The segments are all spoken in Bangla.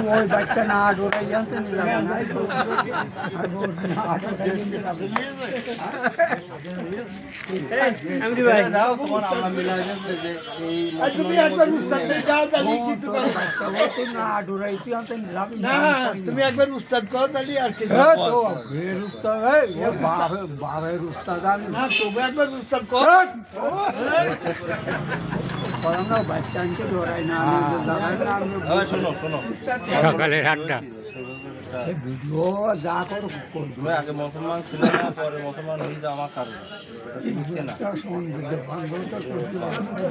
ওই বাচ্চা না ডোরাই জানতে নিলাম না তুমি একবার উস্তাদ করো তাহলে আর কি বাবের উস্তাদ আমি না তবু একবার উস্তাদ করো না বাচ্চা আনতে ডোরাই না শোনো শোনো সকালের আড্ডা ভিডিও যা করো করবো তুমি আগে মুসলমান ছিল না পরে মুসলমান হয়ে যাও আমার কারণে না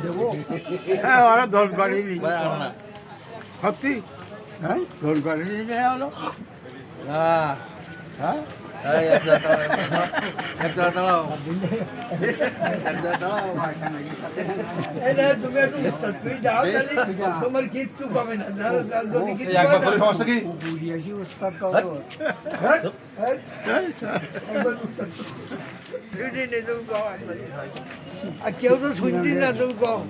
দেবো হ্যাঁ ওরা দোল বাড়ি ভাই আর না সত্যি হ্যাঁ দোল বাড়ি নিয়ে হলো হ্যাঁ হ্যাঁ এই একটা দাঁড়াও তুমি একটু উস্তাদ তুই যাও তাহলে তোমার কিচ্ছু কমে না যদি কিছু বুড়িয়াছি উস্তাদ আর কেউ তো শুনছি না তুমি কম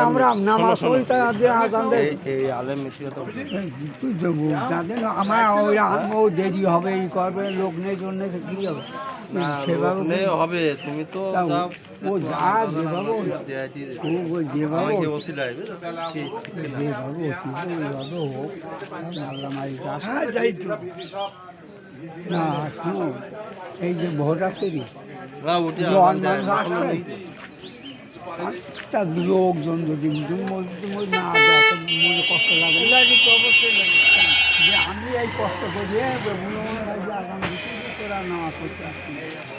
আমরা নামাজ পড়তে আজান দেয় এই আলেম মিথ্যা তো তুই দেবো জানেন আমার ওই ও দেরি হবে এই করবে লোক নেই জন্য কি হবে সেভাবে হবে তুমি তো ও যা যেভাবে ও যেভাবে যেভাবে হোক আল্লাহ মারি হ্যাঁ যাই তো না শুনো এই যে ভোট আসছে না উঠে তা লোকজন যদি না যায় তো মনে কষ্ট লাগে যে আমি এই কষ্ট করি তোরা নামাজ পড়তে আসছি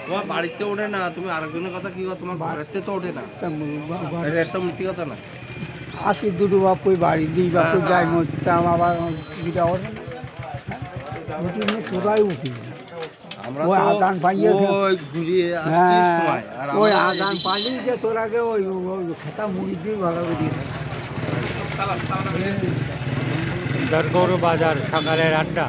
তোমার বাড়িতে ওঠে না তুমি আরেকজনের কথা কি তোমার বাড়িতে তো ওঠে না এটা একটা মিথ্যে কথা না আসি দুটো বাপুই বাড়ি দিই বাপু যাই মরতাম আবার দিটা ওঠে না উঠি নিয়ে তোরাই উঠি আমরা ওই আদান পাইয়ে ওই ঘুরিয়ে আসছি সময় আর ওই আদান পালি যে তোরাকে ওই খেতা মুড়ি দিয়ে ভালো করে দিয়ে দরগৌর বাজার সকালের আড্ডা